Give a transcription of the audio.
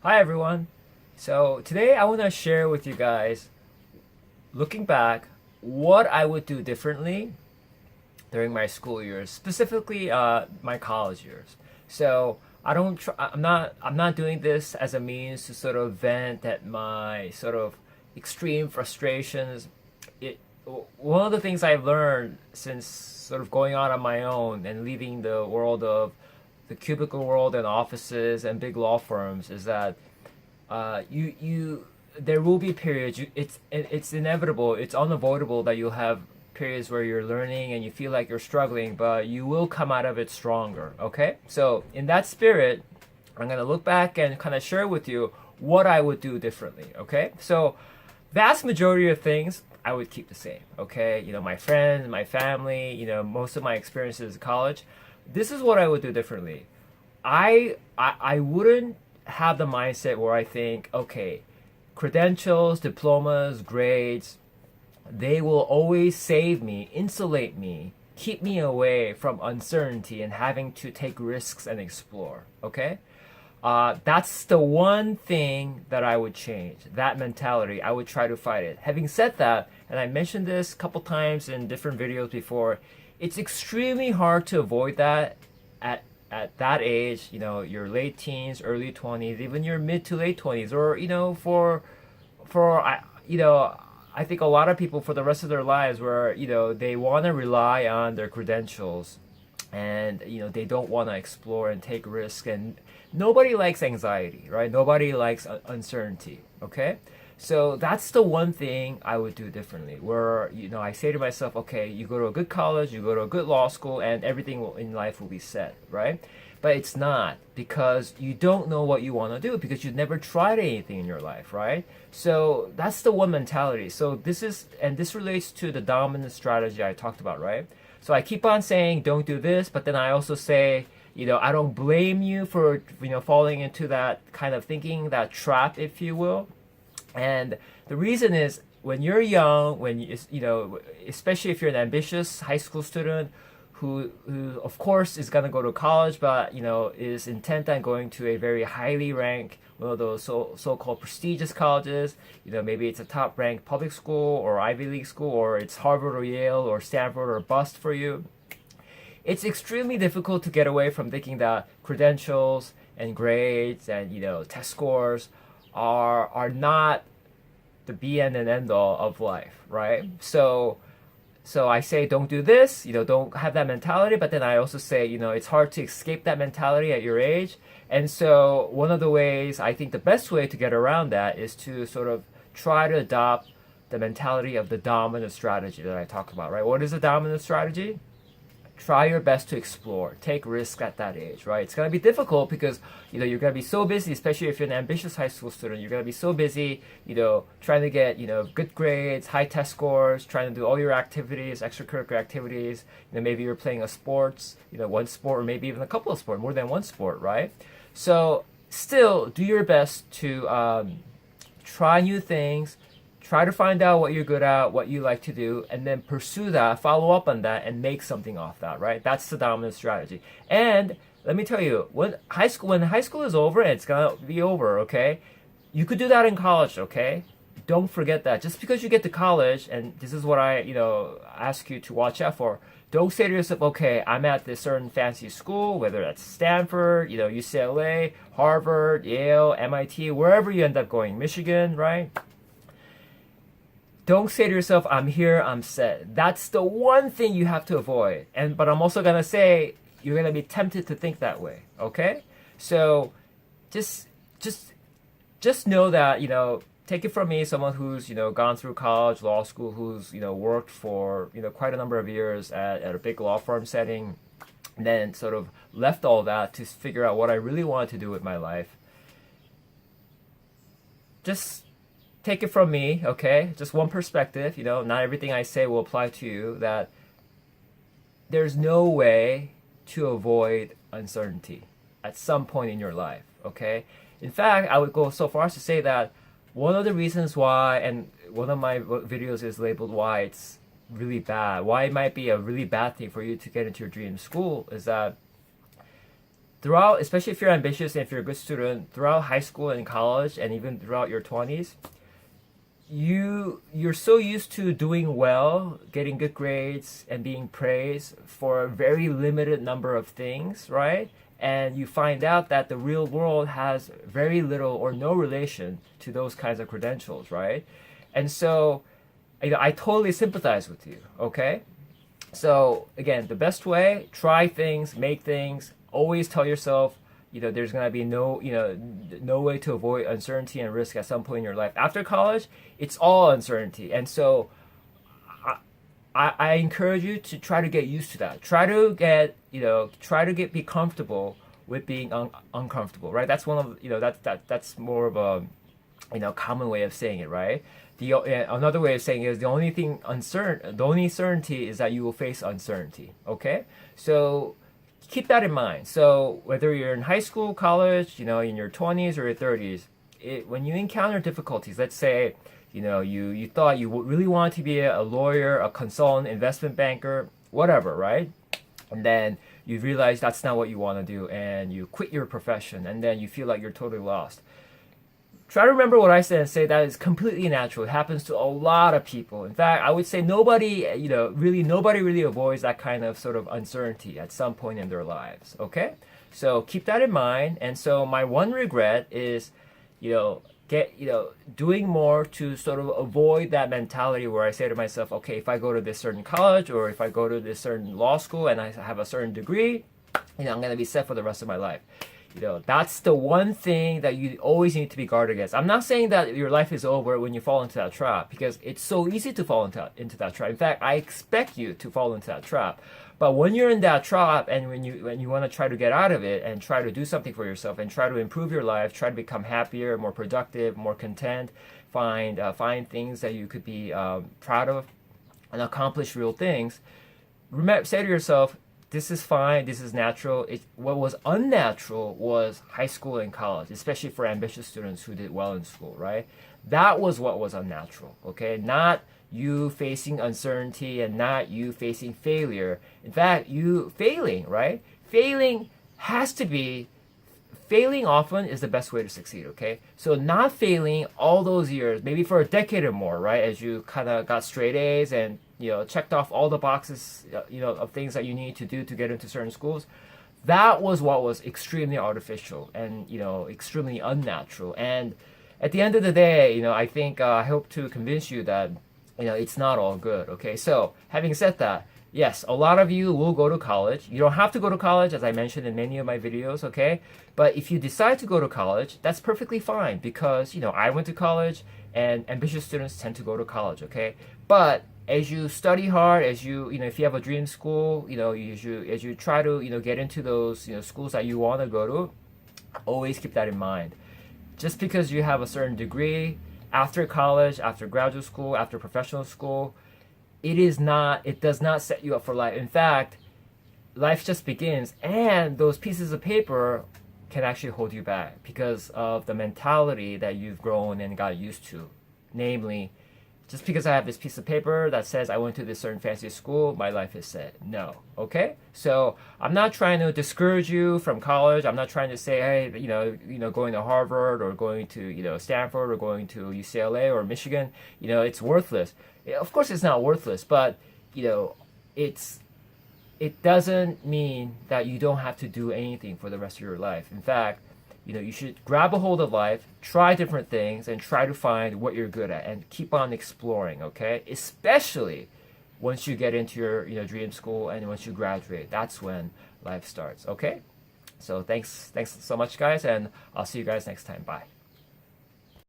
Hi everyone. So today I want to share with you guys, looking back, what I would do differently during my school years, specifically my college years. So I don't. I'm not doing this as a means to sort of vent at my sort of extreme frustrations. It One of the things I've learned since sort of going out on my own and leaving the world of the cubicle world and offices and big law firms is that you there will be periods. It's inevitable. It's unavoidable that you'll have periods where you're learning and you feel like you're struggling, but you will come out of it stronger. Okay, so in that spirit, I'm gonna look back and kind of share with you what I would do differently. Okay, so vast majority of things I would keep the same. Okay, my friends, my family, most of my experiences in college. This is what I would do differently. I wouldn't have the mindset where I think, okay, credentials, diplomas, grades, they will always save me, insulate me, keep me away from uncertainty and having to take risks and explore. Okay? That's the one thing that I would change. That mentality, I would try to fight it. Having said that, and I mentioned this a couple times in different videos before, it's extremely hard to avoid that at that age, your late teens, early 20s, even your mid to late 20s, or for I think a lot of people for the rest of their lives where they want to rely on their credentials, and they don't want to explore and take risks, and nobody likes anxiety, right? Nobody likes uncertainty. Okay, so that's the one thing I would do differently. Where I say to myself, okay, you go to a good college, you go to a good law school, and everything in life will be set, right? But it's not, because you don't know what you want to do because you've never tried anything in your life, right? So that's the one mentality. So this relates to the dominant strategy I talked about, right? So I keep on saying don't do this, but then I also say, I don't blame you for falling into that kind of thinking, that trap, if you will. And the reason is, when you're young, especially if you're an ambitious high school student who of course is gonna go to college, but is intent on going to a very highly ranked, one of those so-called prestigious colleges. Maybe it's a top ranked public school or Ivy League school, or it's Harvard or Yale or Stanford or bust for you. It's extremely difficult to get away from thinking that credentials and grades and test scores are not the be and end all of life, right? So I say don't do this, don't have that mentality, but then I also say, it's hard to escape that mentality at your age. And so one of the ways, I think the best way to get around that is to sort of try to adopt the mentality of the dominant strategy that I talked about, right? What is a dominant strategy? Try your best to explore, take risks at that age, right? It's gonna be difficult because you're gonna be so busy, especially if you're an ambitious high school student. You're gonna be so busy, trying to get good grades, high test scores, trying to do all your activities, extracurricular activities. Maybe you're playing a sports, one sport, or maybe even a couple of sports, more than one sport, right? So still do your best to try new things, try to find out what you're good at, what you like to do, and then pursue that, follow up on that, and make something off that, right? That's the dominant strategy. And let me tell you, when high school is over, and it's gonna be over, okay? You could do that in college, okay? Don't forget that. Just because you get to college, and this is what I, ask you to watch out for. Don't say to yourself, okay, I'm at this certain fancy school, whether that's Stanford, UCLA, Harvard, Yale, MIT, wherever you end up going, Michigan, right? Don't say to yourself, I'm here, I'm set. That's the one thing you have to avoid. But I'm also gonna say you're gonna be tempted to think that way. Okay? So just just know that, take it from me, someone who's, gone through college, law school, who's, worked for, quite a number of years at a big law firm setting, and then sort of left all that to figure out what I really wanted to do with my life. Just take it from me, okay? Just one perspective, not everything I say will apply to you, that there's no way to avoid uncertainty at some point in your life, okay? In fact, I would go so far as to say that one of the reasons why, and one of my videos is labeled why it's really bad, why it might be a really bad thing for you to get into your dream school, is that throughout, especially if you're ambitious and if you're a good student, throughout high school and college, and even throughout your 20s, you're so used to doing well, getting good grades, and being praised for a very limited number of things, right? And you find out that the real world has very little or no relation to those kinds of credentials, right? And so, I totally sympathize with you, okay? So again, the best way, try things, make things, always tell yourself, there's gonna be no way to avoid uncertainty and risk at some point in your life. After college, it's all uncertainty. And so I encourage you to try to get used to that. Be comfortable with being uncomfortable, right? That's one of, that's more of a, common way of saying it, right? Another way of saying it is the only certainty is that you will face uncertainty. Okay, so keep that in mind. So whether you're in high school, college, in your 20s or your 30s, when you encounter difficulties, let's say, you thought you really wanted to be a lawyer, a consultant, investment banker, whatever, right? And then you realize that's not what you want to do, and you quit your profession, and then you feel like you're totally lost. Try to remember what I said and say that is completely natural. It happens to a lot of people. In fact, I would say nobody really avoids that kind of sort of uncertainty at some point in their lives. Okay? So keep that in mind. And so my one regret is, doing more to sort of avoid that mentality where I say to myself, okay, if I go to this certain college or if I go to this certain law school and I have a certain degree, I'm going to be set for the rest of my life. That's the one thing that you always need to be guarded against. I'm not saying that your life is over when you fall into that trap, because it's so easy to fall into that trap. In fact, I expect you to fall into that trap. But when you're in that trap and when you want to try to get out of it and try to do something for yourself and try to improve your life, try to become happier, more productive, more content, find things that you could be proud of and accomplish real things, say to yourself, this is fine, this is natural. What was unnatural was high school and college, especially for ambitious students who did well in school, right? That was what was unnatural, okay? Not you facing uncertainty and not you facing failure. In fact, you failing, right? Failing often is the best way to succeed, okay? So not failing all those years, maybe for a decade or more, right? As you kind of got straight A's and checked off all the boxes, of things that you need to do to get into certain schools. That was what was extremely artificial and, extremely unnatural. And at the end of the day, I think I hope to convince you that, it's not all good. Okay. So having said that, yes, a lot of you will go to college. You don't have to go to college, as I mentioned in many of my videos. Okay. But if you decide to go to college, that's perfectly fine, because, I went to college and ambitious students tend to go to college. Okay. But as you study hard, if you have a dream school, as you try to, get into those, schools that you want to go to, always keep that in mind. Just because you have a certain degree after college, after graduate school, after professional school, it does not set you up for life. In fact, life just begins, and those pieces of paper can actually hold you back because of the mentality that you've grown and got used to. Namely, just because I have this piece of paper that says I went to this certain fancy school, my life is set. No. Okay? So I'm not trying to discourage you from college. I'm not trying to say, hey, going to Harvard or going to, Stanford or going to UCLA or Michigan, it's worthless. Of course it's not worthless, but, it doesn't mean that you don't have to do anything for the rest of your life. In fact, you should grab a hold of life, try different things, and try to find what you're good at, and keep on exploring, okay? Especially once you get into your dream school and once you graduate. That's when life starts, okay? So thanks so much, guys, and I'll see you guys next time. Bye.